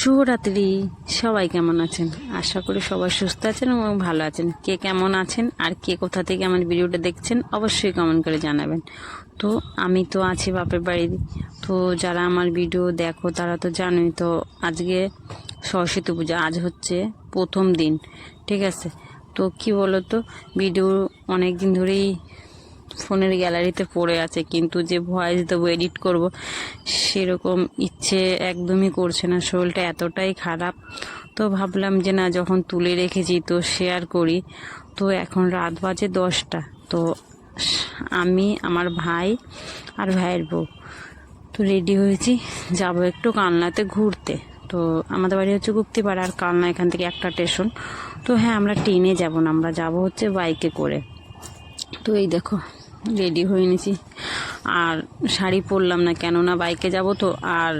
শুভরাত্রি। সবাই কেমন আছেন? আশা করি সবাই সুস্থ আছেন এবং ভালো আছেন। কে কেমন আছেন আর কে কোথা থেকে আমার ভিডিওটা দেখছেন অবশ্যই কমেন্ট করে জানাবেন। তো আমি তো আছি বাপের বাড়ি। তো যারা আমার ভিডিও দেখো তারা তো জানোই। তো আজকে সরস্বতী পূজা, আজ হচ্ছে প্রথম দিন, ঠিক আছে। তো কি বলো তো, ভিডিও অনেক দিন ধরেই ফোনের গ্যালারিতে পড়ে আছে, কিন্তু যে ভয়েস দেবো, এডিট করব, সেরকম ইচ্ছে একদমই করছে না। শরীরটা এতটাই খারাপ, তো ভাবলাম যে না, যখন তুলে রেখেছি তো শেয়ার করি। তো এখন রাত বাজে 10টা। তো আমি, আমার ভাই আর ভাইয়ের বউ তো রেডি হয়েছি, যাব একটু কালনাতে ঘুরতে। তো আমাদের বাড়ি হচ্ছে গুপ্তিপাড়া, আর কালনা এখান থেকে একটা স্টেশন। তো হ্যাঁ, আমরা ট্রেনে যাব না, আমরা যাব হচ্ছে বাইকে করে। তো এই দেখো রেডি হয়ে নিয়েছি, আর শাড়ি পরলাম না, কেননা বাইকে যাব তো, আর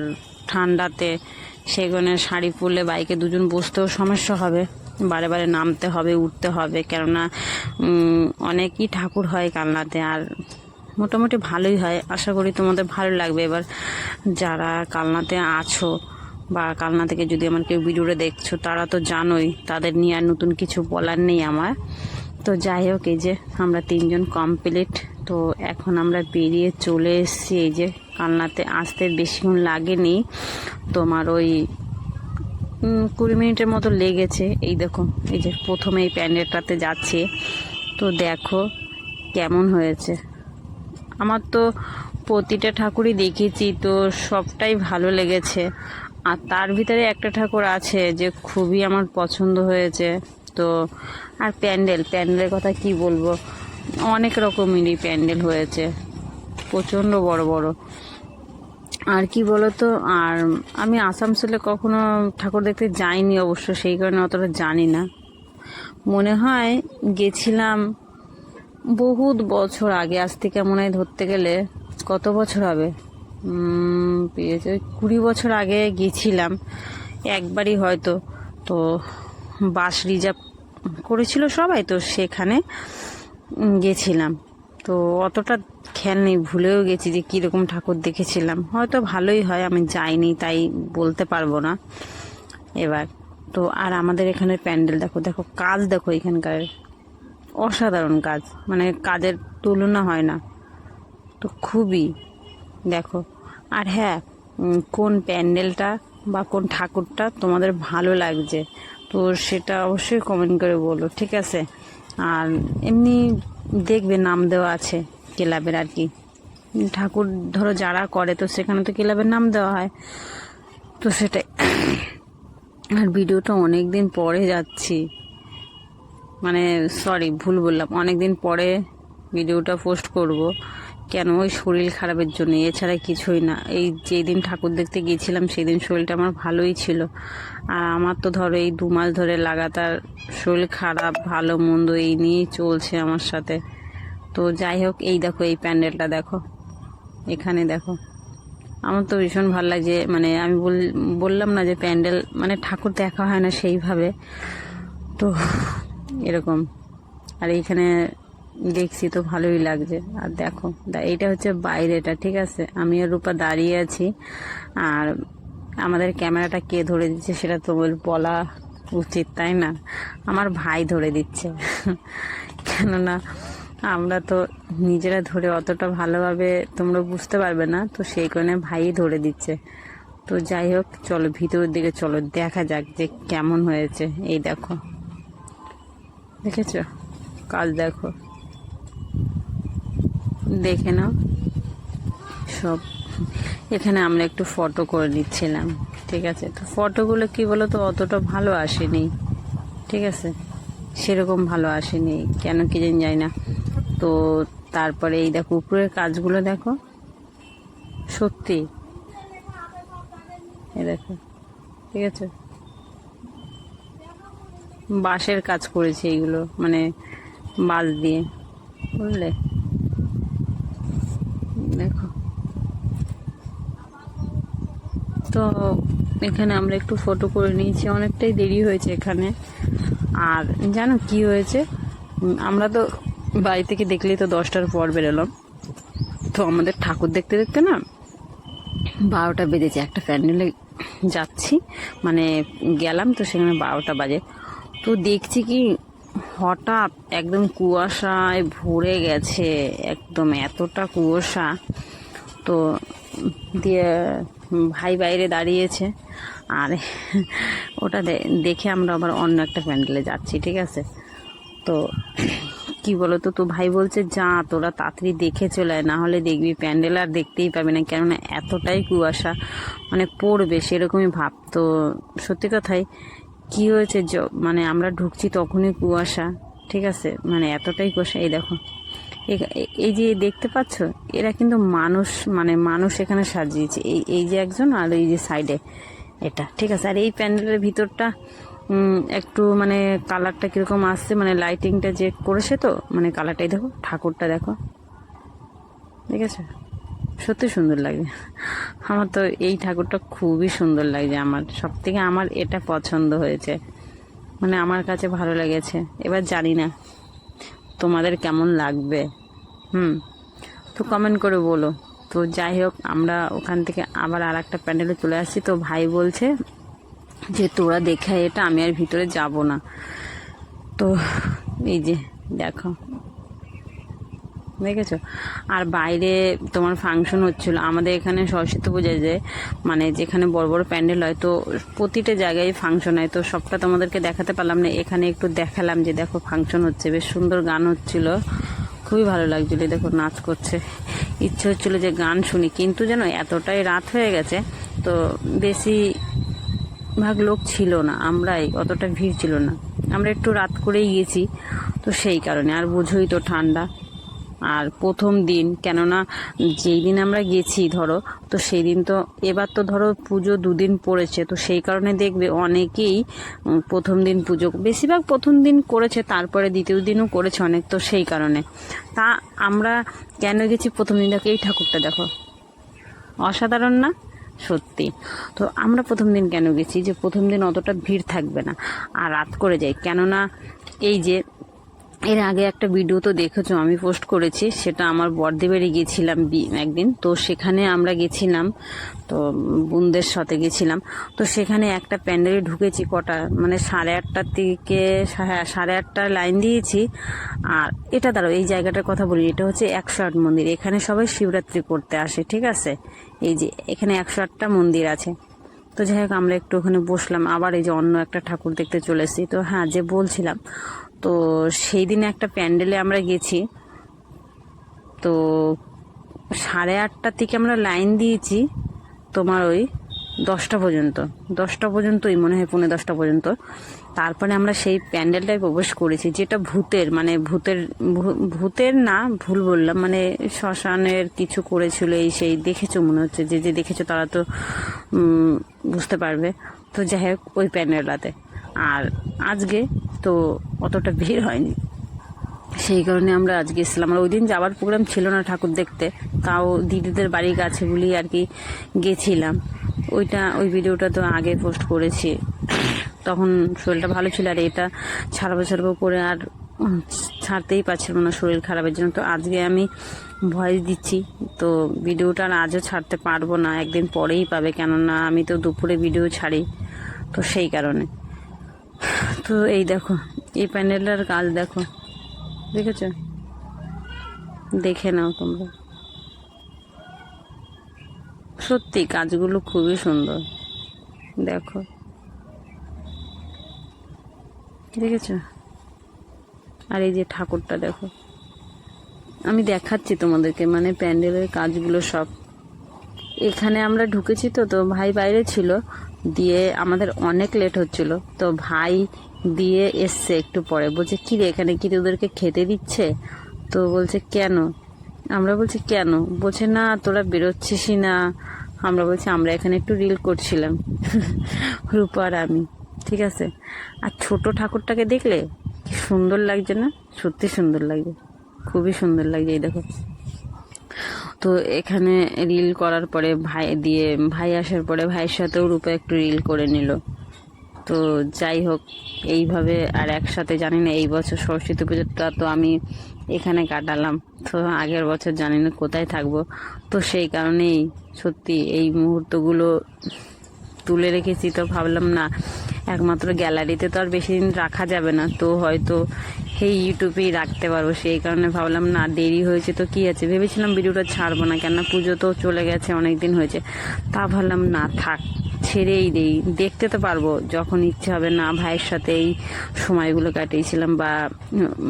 ঠান্ডাতে সেখানে শাড়ি পরলে বাইকে দুজন বসতেও সমস্যা হবে, বারে বারে নামতে হবে, উঠতে হবে, কেননা অনেকই ঠাকুর হয় কালনাতে, আর মোটামুটি ভালোই হয়। আশা করি তোমাদের ভালো লাগবে। এবার যারা কালনাতে আছো বা কালনা থেকে যদি আমার কেউ ভিডিওটা দেখছো, তারা তো জানোই, তাদের নিয়ে আর নতুন কিছু বলার নেই আমার। তো যাই হোক, এই যে আমরা তিনজন কমপ্লিট। তো এখন আমরা বেরিয়ে চলে এসেছি। এই যে কালনাতে আসতে বেশিক্ষণ লাগেনি, তোমার ওই 20 মিনিটের মতো লেগেছে। এই দেখো, এই যে প্রথমে এই প্যান্ডেলটাতে যাচ্ছি। তো দেখো কেমন হয়েছে। আমার তো প্রতিটা ঠাকুরই দেখেছি, তো সবটাই ভালো লেগেছে। আর তার ভিতরে একটা ঠাকুর আছে যে খুবই আমার পছন্দ হয়েছে। তো আর প্যান্ডেলের কথা কি বলবো, অনেক রকমেরই প্যান্ডেল হয়েছে, প্রচণ্ড বড় বড়। আর কি বলতো, আর আমি আসানসোলে কখনো ঠাকুর দেখতে যাইনি অবশ্য, সেই কারণে অতটা জানি না। মনে হয় গেছিলাম বহুত বছর আগে, আজ থেকে মনে হয় ধরতে গেলে কত বছর হবে, 20 বছর আগে গেছিলাম একবারই হয়তো। তো বাস রিজার্ভ করেছিল সবাই, তো সেখানে গেছিলাম। তো অতটা খেয়াল নেই, ভুলেও গেছি যে কীরকম ঠাকুর দেখেছিলাম। হয়তো ভালোই হয়, আমি যাইনি তাই বলতে পারবো না এবার। তো আর আমাদের এখানে প্যান্ডেল দেখো, দেখো কাজ দেখো, এখানকার অসাধারণ কাজ, মানে কাজের তুলনা হয় না। তো খুবই দেখো। আর হ্যাঁ, কোন প্যান্ডেলটা বা কোন ঠাকুরটা তোমাদের ভালো লাগছে, তো সেটা অবশ্যই কমেন্ট করে বলো, ঠিক আছে। আর এমনি দেখবে নাম দেওয়া আছে ক্লাবের, আর কি ঠাকুর ধরো যারা করে, তো সেখানে তো ক্লাবের নাম দেওয়া হয়, তো সেটাই। আর ভিডিওটা অনেক দিন পরে যাচ্ছি, মানে সরি ভুল বললাম, অনেক দিন পরে ভিডিওটা পোস্ট করব। কেন, ওই শরীর খারাপের জন্য, এছাড়া কিছুই না। এই যেদিন ঠাকুর দেখতে গিয়েছিলাম সেদিন শরীরটা আমার ভালোই ছিল, আর আমার তো ধরো এই 2 মাস ধরে লাগাতার শরীর খারাপ, ভালো মন্দ এই নিয়েই চলছে আমার সাথে। তো যাই হোক, এই দেখো এই প্যান্ডেলটা দেখো, এখানে দেখো, আমার তো ভীষণ ভালো লাগছে। মানে আমি বললাম না যে প্যান্ডেল মানে ঠাকুর দেখা হয় না সেইভাবে, তো এরকম। আর এইখানে দেখছি তো ভালোই লাগছে। আর দেখো এইটা হচ্ছে বাইরেটা, ঠিক আছে। আমি আর রূপা দাঁড়িয়ে আছি, আর আমাদের ক্যামেরাটা কে ধরে দিচ্ছে সেটা তো বলা উচিত, তাই না? আমার ভাই ধরে দিচ্ছে কেননা আমরা তো নিজেরা ধরে অতটা ভালোভাবে তোমরা বুঝতে পারবে না, তো সেই কারণে ভাই ধরে দিচ্ছে। তো যাই হোক, চলো ভিতরের দিকে চলো, দেখা যাক যে কেমন হয়েছে। এই দেখো, দেখেছো কাজ, দেখো, দেখে নাও সব। এখানে আমরা একটু ফটো করে নিচ্ছিলাম, ঠিক আছে। তো ফটোগুলো কি বলো তো, অতটা ভালো আসেনি, ঠিক আছে, সেরকম ভালো আসেনি, কেন কি জানি যায় না। তো তারপরে এই দেখো উপরের কাজগুলো দেখো, সত্যি এই দেখো, ঠিক আছে। বাঁশের কাজ করেছে এইগুলো, মানে বাঁশ দিয়ে, বুঝলে, দেখো। তো এখানে আমরা একটু ফটো করে নিয়েছি, অনেকটাই দেরি হয়েছে এখানে। আর জানো কি হয়েছে, আমরা তো বাড়ি থেকে দেখলেই তো 10টার পর বেরোলাম, তো আমাদের ঠাকুর দেখতে দেখতে না 12টা বেজেছে। একটা প্যান্ডেলে যাচ্ছি, মানে গেলাম, তো সেখানে 12টা বাজে। তো দেখছি কি হঠাৎ একদম কুয়াশায় ভরে গেছে, একদম এতটা কুয়াশা। তো দিয়ে ভাই বাইরে দাঁড়িয়েছে, আর ওটা দেখে আমরা আবার অন্য একটা প্যান্ডেলে যাচ্ছি, ঠিক আছে। তো কি বলতো, তো ভাই বলছে যা তোরা তাড়াতাড়ি দেখে চলে আয়, না হলে দেখবি প্যান্ডেল আর দেখতেই পাবি না, কেননা এতটাই কুয়াশা মানে পড়বে সেরকমই ভাব। তো সত্যি কথাই কি হয়েছে, মানে আমরা ঢুকছি তখনই কুয়াশা, ঠিক আছে, মানে এতটাই কুয়াশা। এই দেখো এই যে দেখতে পাচ্ছ, এরা কিন্তু মানুষ, মানে মানুষ এখানে সাজিয়েছে, এই যে একজন, আর এই যে সাইডে এটা, ঠিক আছে। আর এই প্যান্ডেলের ভিতরটা একটু মানে কালারটা কীরকম আসছে, মানে লাইটিংটা যে করেছে, তো মানে কালারটাই দেখো, ঠাকুরটা দেখো, ঠিক আছে, সত্যি সুন্দর লাগে। আমার তো এই ঠাকুরটা খুবই সুন্দর লাগছে, আমার সব থেকে আমার এটা পছন্দ হয়েছে, মানে আমার কাছে ভালো লেগেছে। এবার জানি না তোমাদের কেমন লাগবে, তো কমেন্ট করে বলো। তো যাই হোক, আমরা ওখান থেকে আবার আর একটা প্যান্ডেলে চলে আসছি। তো ভাই বলছে যে তোরা দেখে এটা, আমি আর ভিতরে যাব না। তো এই যে দেখো, দেখেছো, আর বাইরে তোমার ফাংশন হচ্ছিল আমাদের এখানে সরস্বতী পূজায়, যে মানে যেখানে বড় বড় প্যান্ডেল হয়, তো প্রতিটা জায়গায় ফাংশন হয়। তো সবটা তোমাদেরকে দেখাতে পারলাম না, এখানে একটু দেখালাম যে দেখো ফাংশন হচ্ছে, বেশ সুন্দর গান হচ্ছিল, খুবই ভালো লাগছিল। দেখো নাচ করছে, ইচ্ছে হচ্ছিল যে গান শুনি, কিন্তু যেন এতটাই রাত হয়ে গেছে, তো বেশি ভাগ লোক ছিল না, আমরাই অতটা ভিড় ছিল না, আমরা একটু রাত করেই গেছি, তো সেই কারণে। আর বোঝোই তো ঠান্ডা, আর প্রথম দিন, কেননা যেই দিন আমরা গেছি ধরো, তো সেই দিন তো এবার তো ধরো পুজো 2 দিন পড়েছে, তো সেই কারণে দেখবে অনেকেই প্রথম দিন পুজো, বেশিরভাগ প্রথম দিন করেছে, তারপরে দ্বিতীয় দিনও করেছে অনেক, তো সেই কারণে। তা আমরা কেন গেছি প্রথম দিন, দেখো এই ঠাকুরটা দেখো, অসাধারণ না সত্যি। তো আমরা প্রথম দিন কেন গেছি, যে প্রথম দিন অতটা ভিড় থাকবে না, আর রাত করে যাই, কেননা এই যে এর আগে একটা ভিডিও তো দেখেছো আমি পোস্ট করেছি, সেটা আমার বড়দি বাড়ি গেছিলাম একদিন, তো সেখানে আমরা গেছিলাম, তো বোনদের সাথে গেছিলাম। তো সেখানে একটা প্যান্ডেলে ঢুকেছি কটা, মানে 8:30টার থেকে, 8:30টার লাইন দিয়েছি। আর এটা দাঁড়াও, এই জায়গাটার কথা বলি, এটা হচ্ছে 108 মন্দির, এখানে সবাই শিবরাত্রি করতে আসে, ঠিক আছে। এই যে এখানে 108টা মন্দির আছে। তো যাই হোক, আমরা একটু ওখানে বসলাম, আবার এই যে অন্য একটা ঠাকুর দেখতে চলে এসেছি। তো হ্যাঁ, যে বলছিলাম, তো সেই দিনে একটা প্যান্ডেলে আমরা গেছি, তো 8:30টার থেকে আমরা লাইন দিয়েছি তোমার ওই 10টা পর্যন্ত, 10টা পর্যন্তই মনে হয়, 9:45 পর্যন্ত। তারপরে আমরা সেই প্যান্ডেলটায় প্রবেশ করেছি, যেটা ভূতের, মানে ভূতের না, ভুল বললাম, মানে শ্মশানের কিছু করেছিল, এই সেই দেখেছো মনে হচ্ছে, যে দেখেছো তারা তো বুঝতে পারবে। তো যাই হোক, ওই প্যান্ডেলটাতে। আর আজকে তো অতটা ভিড় হয়নি, সেই কারণে আমরা আজকে এসেছিলাম। আর ওই দিন যাওয়ার প্রোগ্রাম ছিল না ঠাকুর দেখতে, তাও দিদিদের বাড়ির কাছে বলি আর কি গেছিলাম। ওই ভিডিওটা তো আগে পোস্ট করেছি, তখন শরীরটা ভালো ছিল, আর এটা ছাড়বো করে আর ছাড়তেই পারছিল না শরীর খারাপের জন্য। তো আজকে আমি ভয়েস দিচ্ছি, তো ভিডিওটা আর আজও ছাড়তে পারবো না, একদিন পরেই পাবে, কেননা আমি তো দুপুরে ভিডিও ছাড়ি, তো সেই কারণে। তো এই দেখো, এই প্যান্ডেলটার কাজ দেখো, দেখেছো, দেখে নাও তোমরা, সত্যি কাজগুলো খুবই সুন্দর, দেখো, দেখেছো। আর এই যে ঠাকুরটা দেখো, আমি দেখাচ্ছি তোমাদেরকে, মানে প্যান্ডেলের কাজগুলো সব। এখানে আমরা ঢুকেছি, তো ভাই বাইরে ছিল, দিয়ে আমাদের অনেক লেট হচ্ছিল, তো ভাই দিয়ে এসছে একটু পরে, বলছে কি রে, এখানে কি তোদেরকে খেতে দিচ্ছে? তো বলছে কেন, আমরা বলছি কেন, বলছে না তোরা বেরোচ্ছিসই না। আমরা বলছি আমরা এখানে একটু রিল করছিলাম, রূপা আর আমি, ঠিক আছে। আর ছোট ঠাকুরটাকে দেখলে কি সুন্দর লাগছে না, সত্যি সুন্দর লাগছে, খুবই সুন্দর লাগছে। এই দেখো, তো এখানে রিল করার পরে ভাই আসার পরে ভাইয়ের সাথেও রূপা একটু রিল করে নিল। তো যাই হোক, এইভাবে আর একসাথে, জানি না এই বছর সরস্বতী পুজোটা তো আমি এখানে কাটালাম, তো আগের বছর জানি না কোথায় থাকবো। তো সেই কারণেই সত্যি এই মুহূর্তগুলো তুলে রেখেছি, তো ভাবলাম না একমাত্র গ্যালারিতে তো আর বেশি দিন রাখা যাবে না, তো হয়তো এই ইউটিউবেই রাখতে পারবো। সেই কারণে ভাবলাম না, দেরি হয়েছে তো কি আছে, ভেবেছিলাম ভিডিওটা ছাড়বো না, কেননা পুজো তো চলে গেছে, অনেক দিন হয়েছে। তা ভাবলাম না থাক, ছেড়েই দেই, দেখতে তো পারবো যখন ইচ্ছে হবে। না ভাইয়ের সাথে এই সময়গুলো কাটিয়েছিলাম, বা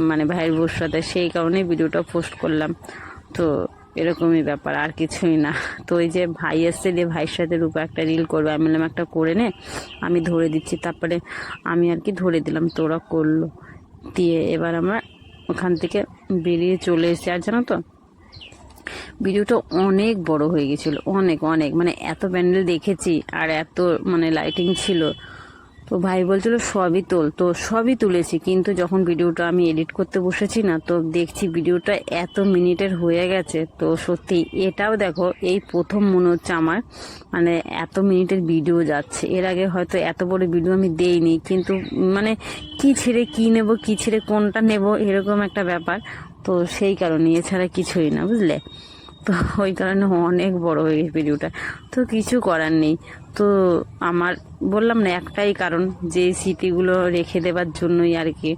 মানে ভাইয়ের বউর সাথে, সেই কারণে ভিডিওটা পোস্ট করলাম। তো এরকমই ব্যাপার, আর কিছুই না। তো ওই যে ভাই এসছে, দিয়ে ভাইয়ের সাথে রূপা একটা রিল করবে, আমি বললাম একটা করে নে, আমি ধরে দিচ্ছি। তারপরে আমি আর কি ধরে দিলাম, তো ওরা করলো। দিয়ে এবার আমরা ওখান থেকে বেরিয়ে চলে এসেছি। আর জানো তো, ভিডিওটা অনেক বড় হয়ে গেছিলো, অনেক অনেক, মানে এত প্যান্ডেল দেখেছি আর এত মানে লাইটিং ছিল। তো ভাই বলছিল সবই তোল, তো সবই তুলেছি, কিন্তু যখন ভিডিওটা আমি এডিট করতে বসেছি না, তো দেখছি ভিডিওটা এত মিনিটের হয়ে গেছে। তো সত্যি এটাও দেখো, এই প্রথম মনে হচ্ছে আমার মানে এত মিনিটের ভিডিও যাচ্ছে। এর আগে হয়তো এত বড় ভিডিও আমি দেইনি, কিন্তু মানে কি ছেড়ে কি নেব, কি ছেড়ে কোনটা নেব, এরকম একটা ব্যাপার। তো সেই কারণে, এছাড়া কিছুই না, বুঝলে। তো ওই কারণে অনেক বড় হয়ে গেছে ভিডিওটা, তো কিছু করার নেই। তো আমার বললাম না, একটাই কারণ, যে স্মৃতিগুলো রেখে দেবার জন্যই আর কি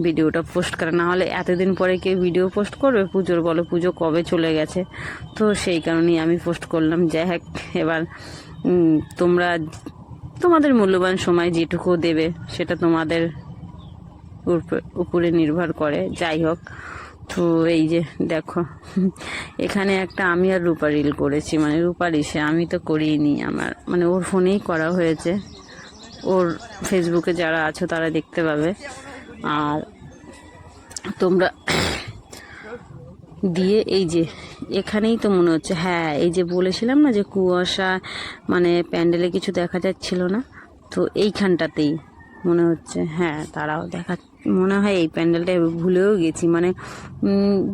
ভিডিওটা পোস্ট করা। না হলে এতদিন পরে কেউ ভিডিও পোস্ট করবে পুজোর, বলো পুজো কবে চলে গেছে। তো সেই কারণেই আমি পোস্ট করলাম। যাই হোক, এবার তোমরা তোমাদের মূল্যবান সময় যেটুকু দেবে সেটা তোমাদের উপরে নির্ভর করে। যাই হোক, তো এই যে দেখো, এখানে একটা আমি আর রূপা রিল করেছি, মানে রূপার ইসে, আমি তো করিনি, আমার মানে ওর ফোনেই করা হয়েছে। ওর ফেসবুকে যারা আছো তারা দেখতে পাবে। আর তোমরা দিয়ে এই যে এখানেই তো মনে হচ্ছে, হ্যাঁ এই যে বলেছিলাম না যে কুয়াশা, মানে প্যান্ডেলে কিছু দেখা যাচ্ছিল না, তো এইখানটাতেই মনে হচ্ছে, হ্যাঁ তারাও দেখা, মনে হয় এই প্যান্ডেলটা ভুলেও গেছি। মানে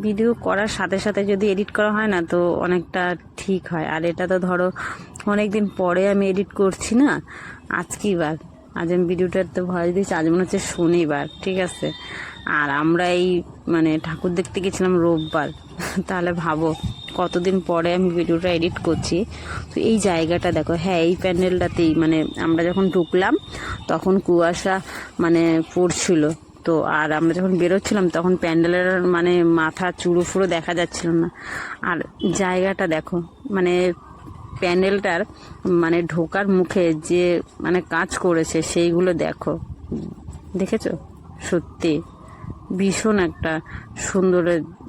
ভিডিও করার সাথে সাথে যদি এডিট করা হয় না, তো অনেকটা ঠিক হয়। আর এটা তো ধরো অনেক দিন পরে আমি এডিট করছি না, আজকেই বার, আজ আমি ভিডিওটার তো ভয়েস দিচ্ছি, আজ মনে হচ্ছে শনিবার, ঠিক আছে। আর আমরা এই মানে ঠাকুর দেখতে গেছিলাম রোববার, তাহলে ভাবো কতদিন পরে আমি ভিডিওটা এডিট করছি। তো এই জায়গাটা দেখো, হ্যাঁ এই প্যান্ডেলটাতেই, মানে আমরা যখন ঢুকলাম তখন কুয়াশা মানে পড়ছিল। তো আর আমরা যখন বেরোচ্ছিলাম তখন প্যান্ডেলের মানে মাথা চুড়ো ফুড়ো দেখা যাচ্ছিল না। আর জায়গাটা দেখো, মানে প্যান্ডেলটার মানে ঢোকার মুখে যে মানে কাজ করেছে সেইগুলো দেখো, দেখেছো? সত্যি ভীষণ একটা সুন্দর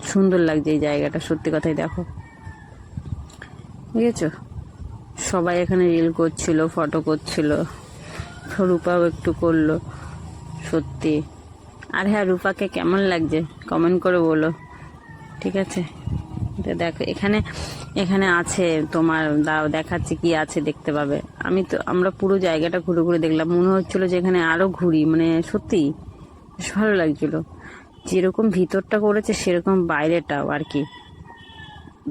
সুন্দর লাগছে এই জায়গাটা, সত্যি কথাই। দেখো, বুঝেছো? সবাই এখানে রিল করছিল, ফটো করছিল, রূপাও একটু করলো, সত্যি। আর হ্যাঁ, রূপাকে কেমন লাগছে কমেন্ট করে বলো, ঠিক আছে? তো দেখো এখানে, এখানে আছে তোমার, দাও দেখাচ্ছি কি আছে, দেখতে পাবে। আমরা পুরো জায়গাটা ঘুরে ঘুরে দেখলাম, মনে হচ্ছিল যে এখানে আরো ঘুরি, মানে সত্যি বেশ ভালো লাগছিল। যেরকম ভিতরটা করেছে সেরকম বাইরেটাও আর কি,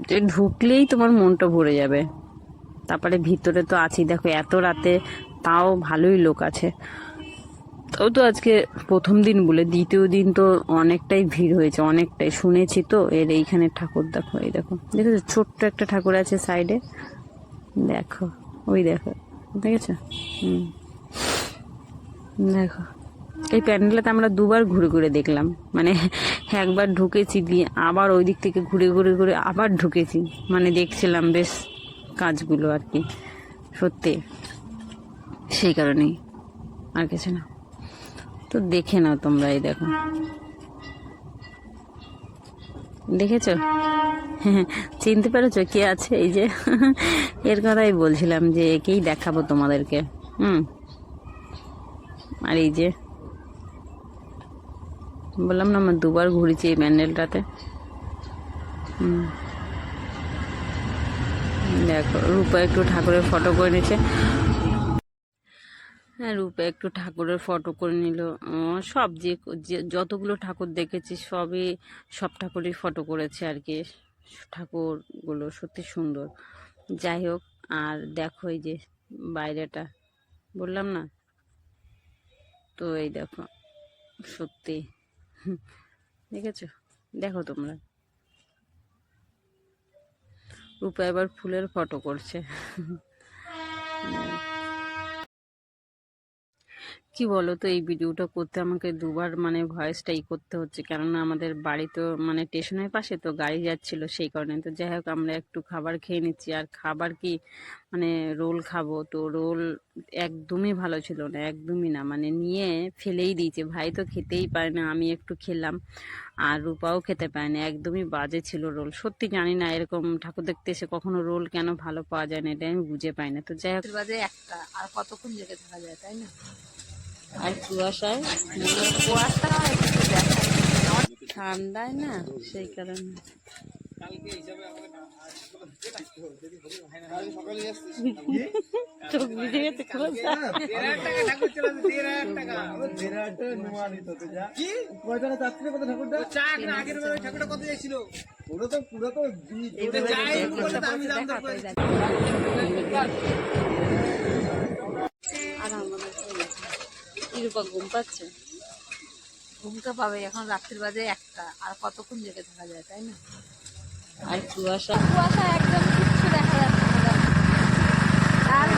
যে ঢুকলেই তোমার মনটা ভরে যাবে। তারপরে ভিতরে তো আছেই, দেখো এত রাতে তাও ভালোই লোক আছে। তাও তো আজকে প্রথম দিন বলে, দ্বিতীয় দিন তো অনেকটাই ভিড় হয়েছে, অনেকটাই শুনেছি তো। এর এইখানে ঠাকুর দেখো, এই দেখো, দেখেছো ছোট্ট একটা ঠাকুর আছে সাইডে, দেখো, ওই দেখো, দেখেছো? দেখো, এই প্যান্ডেলটাতে আমরা দুবার ঘুরে ঘুরে দেখলাম, মানে একবার ঢুকেছি, দিয়ে আবার ওই দিক থেকে ঘুরে ঘুরে ঘুরে আবার ঢুকেছি, মানে দেখছিলাম বেশ কাজগুলো আর কি, সত্যি। সেই কারণেই, আর কিছু না। তো দেখে নাও তোমরা, এই দেখো, দেখেছো? হ্যাঁ, চিনতে পেরেছো কে আছে? এই যে এর কথাই বলছিলাম যে একেই দেখাবো তোমাদেরকে। আর এই যে বললাম না, আমার দুবার ঘুরেছি এই প্যান্ডেলটাতে। দেখো, রূপা একটু ঠাকুরের ফটো করে নিচ্ছে। হ্যাঁ, রূপা একটু ঠাকুরের ফটো করে নিল। সব যতগুলো ঠাকুর দেখেছি সবই, সব ঠাকুরই ফটো করেছে আর কি। ঠাকুরগুলো সত্যি সুন্দর। যাই হোক, আর দেখো এই যে বাইরেটা, বললাম না, তো এই দেখো, সত্যি দেখেছো? দেখো তোমরা, রূপা এবার ফুলের ফটো করছে। কি বলো তো, এই ভিডিওটা করতে আমাকে দুবার মানে ভয়েসটাই করতে হচ্ছে, কেননা আমাদের বাড়ি তো মানে স্টেশনের পাশে, তো গাড়ি যাচ্ছিল সেই কারণে। তো যাই হোক, আমরা একটু খাবার খেয়ে নিচ্ছি। আর খাবার কি মানে রোল খাবো, তো রোল একদমই ভালো ছিল না, একদমই না, মানে নিয়ে ফেলেই দিয়েছে। ভাই তো খেতেই পারে না, আমি একটু খেলাম, আর রূপাও খেতে পায় না, একদমই বাজে ছিল রোল। সত্যি জানি না এরকম ঠাকুর দেখতে এসে কখনো রোল কেন ভালো পাওয়া যায় না, এটা আমি বুঝে পাই না। তো যাই হোক, বাজে একটা, আর কতক্ষণ জেগে থাকা যায়, তাই না? আর কুয়াশায় কুয়াশা কিছু দেখা ঠান্ডায় না, সেই কারণে চোখ ভিজে গেছে। আর আমাদের কিরূপা ঘুম পাচ্ছে। ঘুমটা পাবে, এখন রাত্রির বাজে একটা, আর কতক্ষণ জেগে থাকা যায়, তাই না? আর কুয়াশা কুয়াশা একদম কিচ্ছু দেখা যাচ্ছে না। আর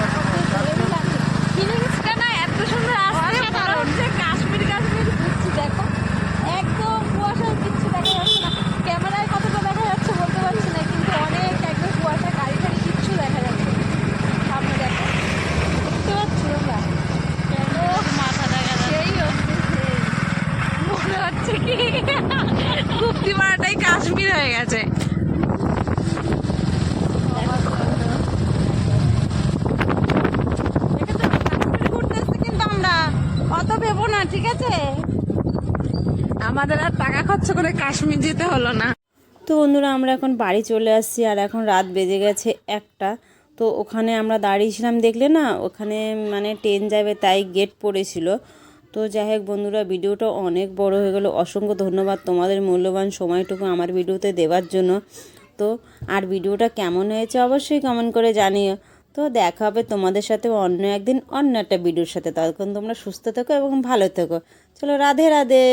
ফিলিংসটা না এত সুন্দর আসছে, মনে হচ্ছে কাশ্মীর কাশ্মীর ঘুরছি। দেখো একদম কুয়াশায় কিচ্ছু দেখা যাচ্ছে না, ক্যামেরায় কতটা দেখা যাচ্ছে বলতে পারছি না, কিন্তু অনেক একদম কুয়াশা, গাড়ি টাড়ি কিচ্ছু দেখা যাচ্ছে না। সামনে দেখো, দেখতে পাচ্ছি তোমরা মাথা দেখা যাচ্ছে। সেই হচ্ছে সেই, মনে হচ্ছে কি কুপ্তি মারাটাই কাশ্মীর হয়ে গেছে। কিন্তু আমরা অত ভেবো না, ঠিক আছে? আমাদের আর টাকা খরচ করে কাশ্মীর যেতে হলো না। তো বন্ধুরা, আমরা এখন বাড়ি চলে আসছি, আর এখন রাত বেজে গেছে একটা। তো ওখানে আমরা দাঁড়িয়েছিলাম, দেখলে না, ওখানে মানে ট্রেন যাবে তাই গেট পড়েছিল। তো যাই হোক বন্ধুরা, ভিডিওটা অনেক বড় হয়ে গেল। অসংখ্য ধন্যবাদ তোমাদের মূল্যবান সময়টুকু আমার ভিডিওতে দেওয়ার জন্য। তো আর ভিডিওটা কেমন হয়েছে অবশ্যই কমেন্ট করে জানিও। তো দেখা হবে তোমাদের সাথে অন্য একদিন অন্য একটা ভিডিওর সাথে। ততক্ষণ তোমরা সুস্থ থেকো এবং ভালো থেকো। চলো, রাধে রাধে।